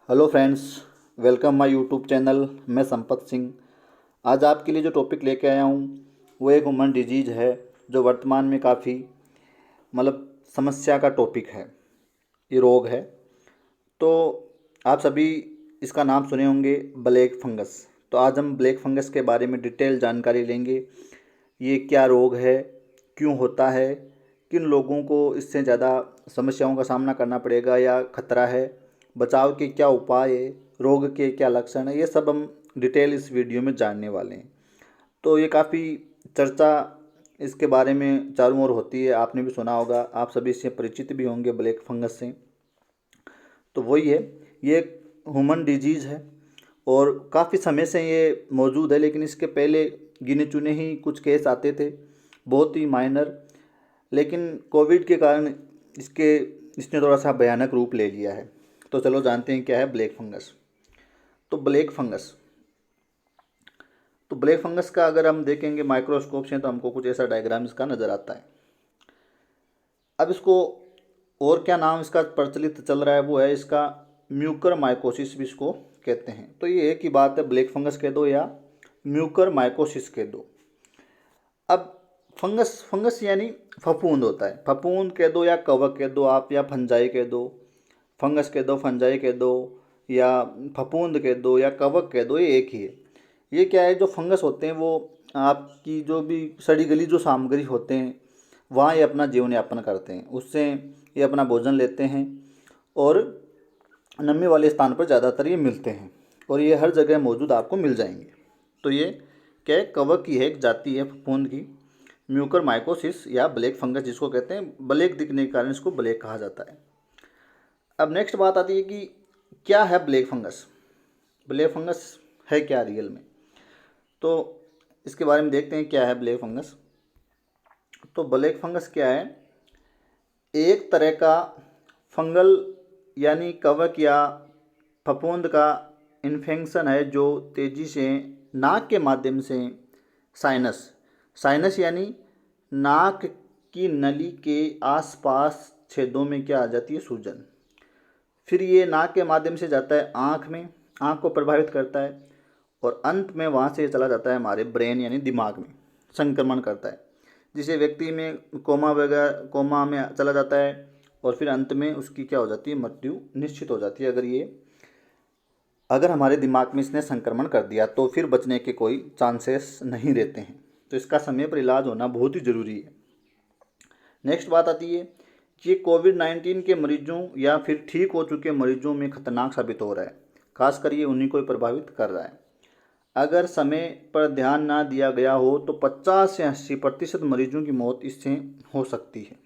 Hello friends, welcome my YouTube channel. मैं संपत सिंह। आज आपके लिए जो टॉपिक लेके आया हूँ वो एक ह्यूमन डिजीज़ है जो वर्तमान में काफ़ी समस्या का टॉपिक है। ये रोग है। तो आप सभी इसका नाम सुने होंगे, ब्लैक फंगस। तो आज हम ब्लैक फंगस के बारे में डिटेल जानकारी लेंगे। ये क्या रोग है, क्यों होता है, किन लोगों को इससे ज़्यादा समस्याओं का सामना करना पड़ेगा या खतरा है, बचाव के क्या उपाय है, रोग के क्या लक्षण है, ये सब हम डिटेल इस वीडियो में जानने वाले हैं। तो ये काफ़ी चर्चा इसके बारे में चारों ओर होती है। आपने भी सुना होगा, आप सभी इससे परिचित भी होंगे ब्लैक फंगस से। तो वही है, ये एक ह्यूमन डिजीज़ है और काफ़ी समय से ये मौजूद है, लेकिन इसके पहले गिने चुने ही कुछ केस आते थे, बहुत ही माइनर। लेकिन कोविड के कारण इसने थोड़ा सा भयानक रूप ले लिया है। तो चलो जानते हैं क्या है ब्लैक फंगस। तो ब्लैक फंगस का अगर हम देखेंगे माइक्रोस्कोप से तो हमको कुछ ऐसा डायग्राम इसका नज़र आता है। अब इसको और क्या नाम इसका प्रचलित चल रहा है, वो है इसका म्यूकर माइकोसिस भी इसको कहते हैं। तो ये एक ही बात है, ब्लैक फंगस कह दो या म्यूकर माइकोसिस कह दो। अब फंगस फंगस यानी फफूंद होता है, फफूंद कह दो या कवक कह दो आप, या फंजाई कह दो, फंगस कह दो, फंजाई कह दो, या फफूंद कह दो या कवक कह दो, ये एक ही है। ये क्या है, जो फंगस होते हैं वो आपकी जो भी सड़ी गली जो सामग्री होते हैं वहाँ ये अपना जीवन यापन करते हैं, उससे ये अपना भोजन लेते हैं और नमी वाले स्थान पर ज़्यादातर ये मिलते हैं और ये हर जगह मौजूद आपको मिल जाएंगे। तो ये क्या है, कवक की है, एक जाति है फफूंद की, म्यूकर माइकोसिस या ब्लैक फंगस जिसको कहते हैं। ब्लैक दिखने के कारण इसको ब्लैक कहा जाता है। अब नेक्स्ट बात आती है कि क्या है ब्लैक फंगस। ब्लैक फंगस है क्या रियल में, तो इसके बारे में देखते हैं क्या है ब्लैक फंगस। तो ब्लैक फंगस क्या है, एक तरह का फंगल यानी कवक या फफूंद का इन्फेक्शन है जो तेज़ी से नाक के माध्यम से साइनस साइनस यानी नाक की नली के आसपास छेदों में क्या आ जाती है, सूजन। फिर ये नाक के माध्यम से जाता है आँख में, आँख को प्रभावित करता है और अंत में वहाँ से चला जाता है हमारे ब्रेन यानी दिमाग में, संक्रमण करता है, जिसे व्यक्ति में कोमा में चला जाता है और फिर अंत में उसकी क्या हो जाती है, मृत्यु निश्चित हो जाती है। अगर हमारे दिमाग में इसने संक्रमण कर दिया तो फिर बचने के कोई चांसेस नहीं रहते हैं। तो इसका समय पर इलाज होना बहुत ही ज़रूरी है। नेक्स्ट बात आती है कि कोविड-19 के मरीजों या फिर ठीक हो चुके मरीजों में खतरनाक साबित हो रहा है, खासकर ये उन्हीं को प्रभावित कर रहा है। अगर समय पर ध्यान ना दिया गया हो तो 50 से 80% मरीजों की मौत इससे हो सकती है।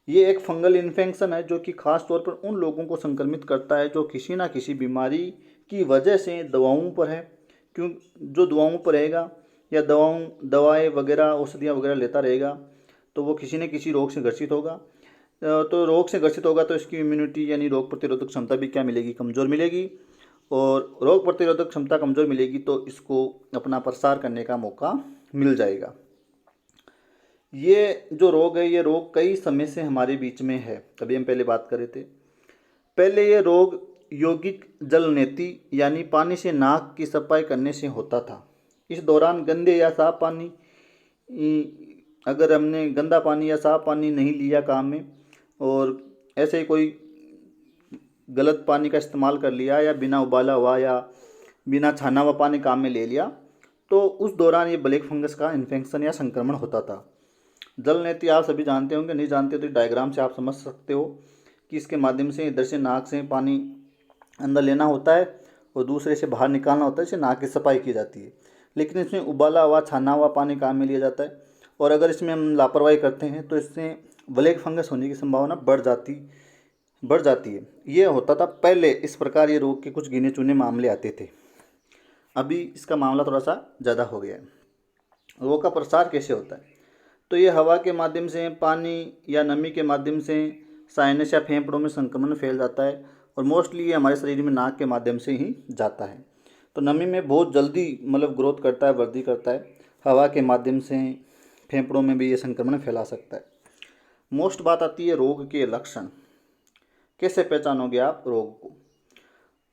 ये एक फंगल इन्फेक्शन है जो कि खास तौर पर उन लोगों को संक्रमित करता है जो किसी ना किसी बीमारी की वजह से दवाओं पर है। क्यों, जो दवाओं पर रहेगा या दवाएं वगैरह औषधियाँ वगैरह लेता रहेगा तो वो किसी न किसी रोग से ग्रसित होगा। तो रोग से ग्रसित होगा तो इसकी इम्यूनिटी यानी रोग प्रतिरोधक क्षमता भी क्या मिलेगी, कमज़ोर मिलेगी। और रोग प्रतिरोधक क्षमता कमज़ोर मिलेगी तो इसको अपना प्रसार करने का मौका मिल जाएगा। ये जो रोग है, ये रोग कई समय से हमारे बीच में है। अभी हम पहले बात कर रहे थे, पहले ये रोग यौगिक जल नेति यानी पानी से नाक की सफाई करने से होता था। इस दौरान गंदे या साफ पानी, अगर हमने गंदा पानी या साफ पानी नहीं लिया काम में और ऐसे ही कोई गलत पानी का इस्तेमाल कर लिया या बिना उबाला हुआ या बिना छाना हुआ पानी काम में ले लिया तो उस दौरान ये ब्लैक फंगस का इन्फेक्शन या संक्रमण होता था। जल नेति आप सभी जानते होंगे, नहीं जानते तो डायग्राम से आप समझ सकते हो कि इसके माध्यम से इधर से नाक से पानी अंदर लेना होता है और दूसरे से बाहर निकालना होता है, इससे नाक की सफाई की जाती है। लेकिन इसमें उबाला हुआ छाना हुआ पानी काम में लिया जाता है और अगर इसमें हम लापरवाही करते हैं तो इससे ब्लैक फंगस होने की संभावना बढ़ जाती है। ये होता था पहले, इस प्रकार ये रोग के कुछ गिने चुने मामले आते थे। अभी इसका मामला थोड़ा सा ज़्यादा हो गया है। रोग का प्रसार कैसे होता है, तो ये हवा के माध्यम से, पानी या नमी के माध्यम से साइनस या फेफड़ों में संक्रमण फैल जाता है और मोस्टली ये हमारे शरीर में नाक के माध्यम से ही जाता है। तो नमी में बहुत जल्दी ग्रोथ करता है, वृद्धि करता है। हवा के माध्यम से फेफड़ों में भी ये संक्रमण फैला सकता है। मोस्ट बात आती है रोग के लक्षण, कैसे पहचानोगे आप रोग को।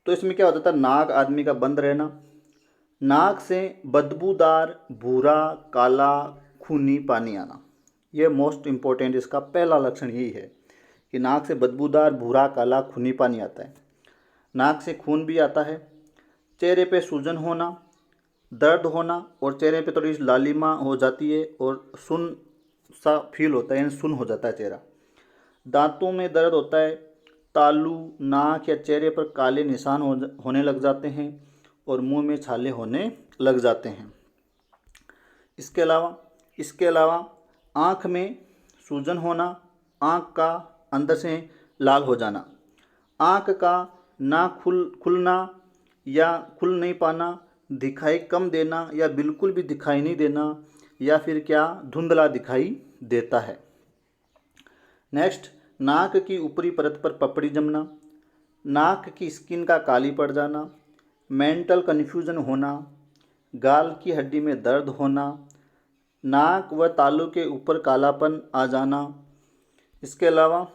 तो इसमें क्या हो जाता है, नाक आदमी का बंद रहना, नाक से बदबूदार भूरा काला खूनी पानी आना। ये मोस्ट इम्पोर्टेंट इसका पहला लक्षण यही है कि नाक से बदबूदार भूरा काला खूनी पानी आता है, नाक से खून भी आता है, चेहरे पे सूजन होना, दर्द होना और चेहरे पे थोड़ी लालिमा हो जाती है और सुन सा फील होता है, यानी सुन हो जाता है चेहरा। दांतों में दर्द होता है, तालू नाक या चेहरे पर काले निशान होने लग जाते हैं और मुंह में छाले होने लग जाते हैं। इसके अलावा आँख में सूजन होना, आँख का अंदर से लाल हो जाना, आँख का ना खुलना या खुल नहीं पाना, दिखाई कम देना या बिल्कुल भी दिखाई नहीं देना, या फिर क्या धुंधला दिखाई देता है। नेक्स्ट, नाक की ऊपरी परत पर पपड़ी जमना, नाक की स्किन का काली पड़ जाना, मेंटल कन्फ्यूजन होना, गाल की हड्डी में दर्द होना, नाक व तालू के ऊपर कालापन आ जाना। इसके अलावा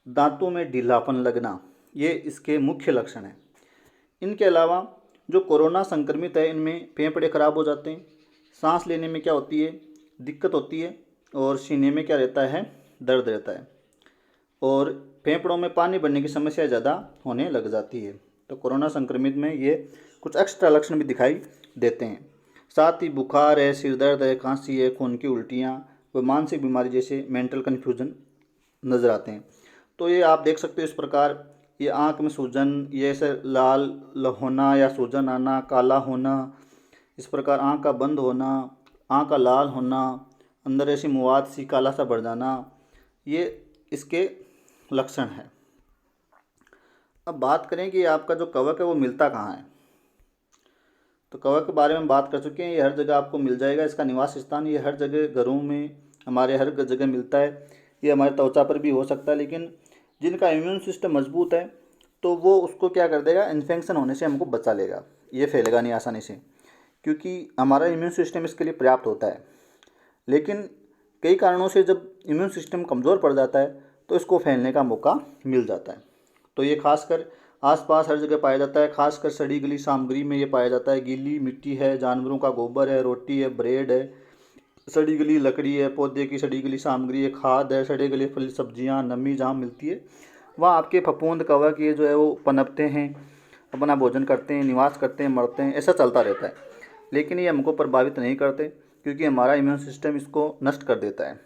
दांतों में ढीलापन लगना, ये इसके मुख्य लक्षण हैं। इनके अलावा जो कोरोना संक्रमित है इनमें फेफड़े खराब हो जाते हैं, सांस लेने में क्या होती है, दिक्कत होती है और सीने में क्या रहता है, दर्द रहता है और फेफड़ों में पानी भरने की समस्या ज़्यादा होने लग जाती है। तो कोरोना संक्रमित में ये कुछ एक्स्ट्रा लक्षण भी दिखाई देते हैं। साथ ही बुखार है, सिर दर्द है, खांसी है, खून की उल्टियाँ व मानसिक बीमारी जैसे मेंटल कन्फ्यूजन नज़र आते हैं। तो ये आप देख सकते हो इस प्रकार, ये आँख में सूजन, ये ऐसे लाल होना या सूजन आना, काला होना, इस प्रकार आँख का बंद होना, आँख का लाल होना, अंदर ऐसी मुवाद सी काला सा बढ़ जाना, ये इसके लक्षण हैं। अब बात करें कि आपका जो कवक है वो मिलता कहाँ है। तो कवक के बारे में बात कर चुके हैं, ये हर जगह आपको मिल जाएगा। इसका निवास स्थान ये हर जगह घरों में हमारे हर जगह मिलता है। ये हमारे त्वचा पर भी हो सकता है, लेकिन जिनका इम्यून सिस्टम मजबूत है तो वो उसको क्या कर देगा, इन्फेक्शन होने से हमको बचा लेगा, ये फैलेगा नहीं आसानी से, क्योंकि हमारा इम्यून सिस्टम इसके लिए पर्याप्त होता है। लेकिन कई कारणों से जब इम्यून सिस्टम कमज़ोर पड़ जाता है तो इसको फैलने का मौका मिल जाता है। तो ये खासकर आसपास हर जगह पाया जाता है, खासकर सड़ी गली सामग्री में ये पाया जाता है। गीली मिट्टी है, जानवरों का गोबर है, रोटी है, ब्रेड है, सड़ी गली लकड़ी है, पौधे की सड़ी गली सामग्री है, खाद है, सड़े गले फल सब्जियां, नमी जहाँ मिलती है वहाँ आपके फफूंद कवक ये जो है वो पनपते हैं, अपना भोजन करते हैं, निवास करते हैं, मरते हैं, ऐसा चलता रहता है। लेकिन ये हमको प्रभावित नहीं करते क्योंकि हमारा इम्यून सिस्टम इसको नष्ट कर देता है।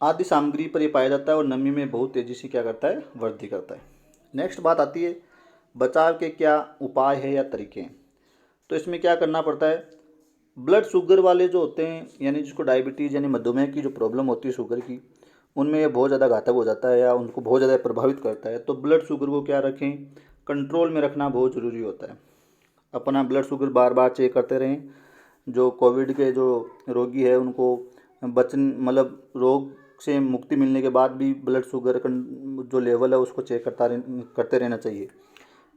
आदि सामग्री पर ये पाया जाता है और नमी में बहुत तेज़ी से क्या करता है, वृद्धि करता है। नेक्स्ट बात आती है बचाव के क्या उपाय है या तरीके हैं। तो इसमें क्या करना पड़ता है, ब्लड शुगर वाले जो होते हैं, यानी जिसको डायबिटीज़ यानी मधुमेह की जो प्रॉब्लम होती है शुगर की, उनमें ये बहुत ज़्यादा घातक हो जाता है या उनको बहुत ज़्यादा प्रभावित करता है। तो ब्लड शुगर को क्या रखें, कंट्रोल में रखना बहुत ज़रूरी होता है। अपना ब्लड शुगर बार बार चेक करते रहें। जो कोविड के जो रोगी है उनको मतलब रोग से मुक्ति मिलने के बाद भी ब्लड शुगर जो लेवल है उसको चेक करते रहना चाहिए।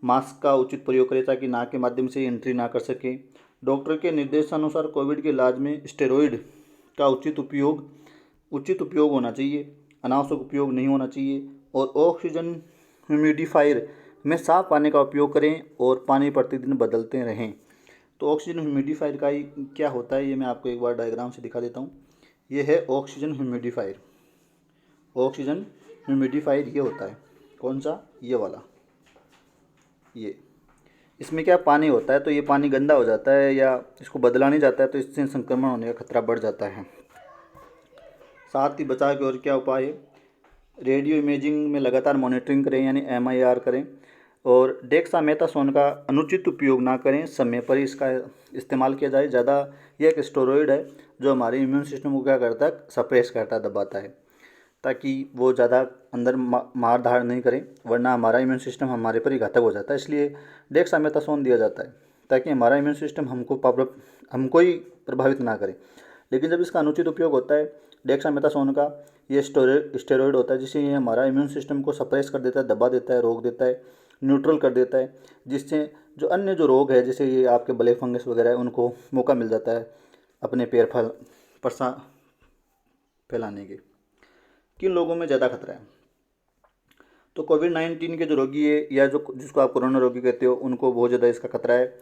मास्क का उचित प्रयोग करें ताकि नाक के माध्यम से एंट्री ना कर सके। डॉक्टर के निर्देशानुसार कोविड के इलाज में स्टेरॉइड का उचित उपयोग होना चाहिए, अनावश्यक उपयोग नहीं होना चाहिए। और ऑक्सीजन ह्यूमिडिफायर में साफ पानी का उपयोग करें और पानी प्रतिदिन बदलते रहें। तो ऑक्सीजन ह्यूमिडिफायर का ही क्या होता है ये मैं आपको एक बार डायग्राम से दिखा देता हूँ। ये है ऑक्सीजन ह्यूमिडिफायर। ऑक्सीजन ह्यूमिडिफायर ये होता है, कौन सा, ये वाला, ये इसमें क्या पानी होता है, तो ये पानी गंदा हो जाता है या इसको बदला नहीं जाता है तो इससे संक्रमण होने का खतरा बढ़ जाता है। साथ ही बचाव के और क्या उपाय है, रेडियो इमेजिंग में लगातार मॉनिटरिंग करें यानी MIR करें और डेक्सामेथासोन का अनुचित उपयोग ना करें, समय पर इसका इस्तेमाल किया जाए। ज़्यादा यह एक स्टेरॉइड है जो हमारे इम्यून सिस्टम को क्या करता है, सप्रेस करता है, दबाता है, ताकि वो ज़्यादा अंदर मार धाड़ नहीं करें, वरना हमारा इम्यून सिस्टम हमारे पर ही घातक हो जाता है। इसलिए डेक्सामेथासोन दिया जाता है ताकि हमारा इम्यून सिस्टम हमको ही प्रभावित ना करे। लेकिन जब इसका अनुचित उपयोग होता है डेक्सामेथासोन का, ये स्टेरॉइड होता है जिससे ये हमारा इम्यून सिस्टम को सप्रेस कर देता है, दबा देता है, रोक देता है, न्यूट्रल कर देता है, जिससे जो अन्य जो रोग है जैसे ये आपके ब्लैक फंगस वगैरह है उनको मौका मिल जाता है अपने फैलाने के। किन लोगों में ज़्यादा खतरा है, तो कोविड-19 के जो रोगी है या जो जिसको आप कोरोना रोगी कहते हो उनको बहुत ज़्यादा इसका खतरा है,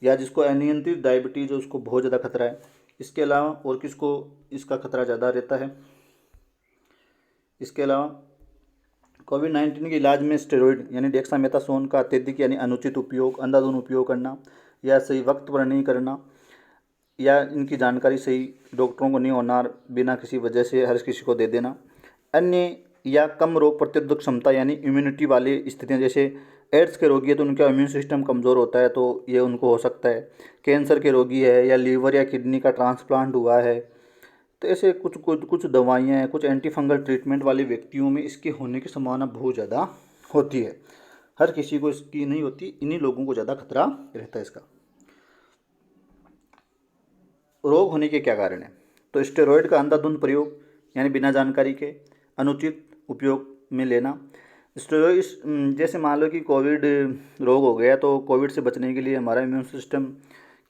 या जिसको अनियंत्रित डायबिटीज़ है उसको बहुत ज़्यादा खतरा है। इसके अलावा और किसको इसका खतरा ज़्यादा रहता है? इसके अलावा कोविड-19 के इलाज में स्टेरॉइड यानी डेक्सामेथासोन का अत्यधिक यानी अनुचित उपयोग, अंधाधुंध उपयोग करना या सही वक्त पर नहीं करना, या इनकी जानकारी सही डॉक्टरों को नहीं होना, बिना किसी वजह से हर किसी को दे देना। अन्य या कम रोग प्रतिरोधक क्षमता यानी इम्यूनिटी वाली स्थितियाँ, जैसे एड्स के रोगी है तो उनका इम्यून सिस्टम कमज़ोर होता है तो ये उनको हो सकता है। कैंसर के रोगी है या लीवर या किडनी का ट्रांसप्लांट हुआ है, तो ऐसे कुछ कुछ कुछ दवाइयाँ हैं, कुछ एंटी फंगल ट्रीटमेंट वाले व्यक्तियों में इसके होने की संभावना बहुत ज़्यादा होती है। हर किसी को इसकी नहीं होती, इन्हीं लोगों को ज़्यादा खतरा रहता है इसका। रोग होने के क्या कारण हैं? तो स्टेरॉयड का अंधाधुंध प्रयोग यानी बिना जानकारी के अनुचित उपयोग में लेना। स्टेरॉयड जैसे मान लो कि कोविड रोग हो गया, तो कोविड से बचने के लिए हमारा इम्यून सिस्टम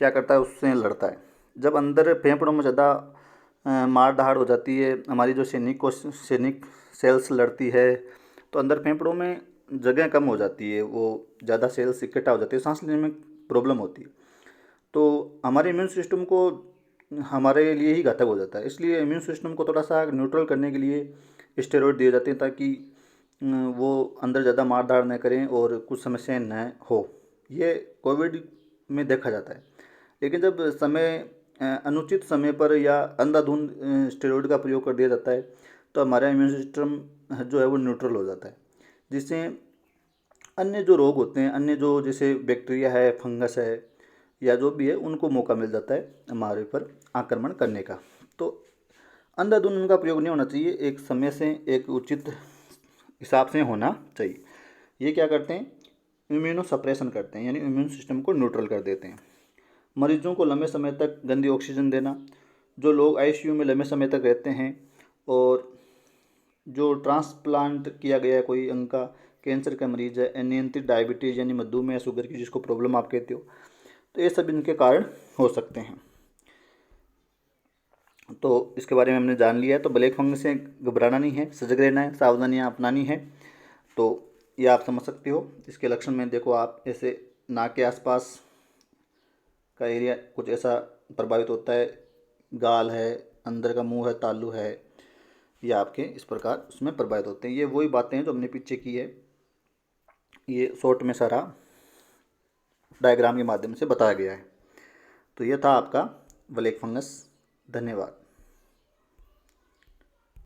क्या करता है, उससे लड़ता है। जब अंदर फेफड़ों में ज़्यादा मार दहाड़ हो जाती है, हमारी जो सैनिक सेल्स लड़ती है, तो अंदर फेफड़ों में जगह कम हो जाती है, वो ज़्यादा सेल्स इकट्ठा हो जाती है, सांस लेने में प्रॉब्लम होती है। तो हमारे इम्यून सिस्टम को हमारे लिए ही घातक हो जाता है। इसलिए इम्यून सिस्टम को थोड़ा सा न्यूट्रल करने के लिए स्टेरॉइड दिए जाते हैं, ताकि वो अंदर ज़्यादा मार धाड़ न करें और कुछ समस्याएं न हो। ये कोविड में देखा जाता है। लेकिन जब अनुचित समय पर या अंधाधुंध स्टेरॉइड का प्रयोग कर दिया जाता है, तो हमारा इम्यून सिस्टम जो है वो न्यूट्रल हो जाता है, जिससे अन्य जो रोग होते हैं, अन्य जो जैसे बैक्टीरिया है, फंगस है या जो भी है, उनको मौका मिल जाता है हमारे ऊपर आक्रमण करने का। तो अंधाधुंध उनका प्रयोग नहीं होना चाहिए, एक समय से एक उचित हिसाब से होना चाहिए। ये क्या करते हैं, इम्यूनो सप्रेशन करते हैं, यानी इम्यून सिस्टम को न्यूट्रल कर देते हैं। मरीजों को लंबे समय तक गंदी ऑक्सीजन देना, जो लोग आईसीयू में लंबे समय तक रहते हैं और जो ट्रांसप्लांट किया गया है कोई अंग का, कैंसर का मरीज है, अनियंत्रित डायबिटीज़ यानी मधुमेह शुगर की जिसको प्रॉब्लम आप कहते हो, तो ये सब इनके कारण हो सकते हैं। तो इसके बारे में हमने जान लिया है। तो ब्लैक फंगस से घबराना नहीं है, सजग रहना है, सावधानियाँ अपनानी है। तो ये आप समझ सकते हो। इसके लक्षण में देखो, आप ऐसे नाक के आसपास का एरिया कुछ ऐसा प्रभावित होता है, गाल है, अंदर का मुंह है, तालू है, ये आपके इस प्रकार उसमें प्रभावित होते हैं। ये वही बातें हैं जो हमने पीछे की है, ये शॉर्ट में सारा डायग्राम के माध्यम से बताया गया है। तो ये था आपका ब्लैक फंगस। धन्यवाद।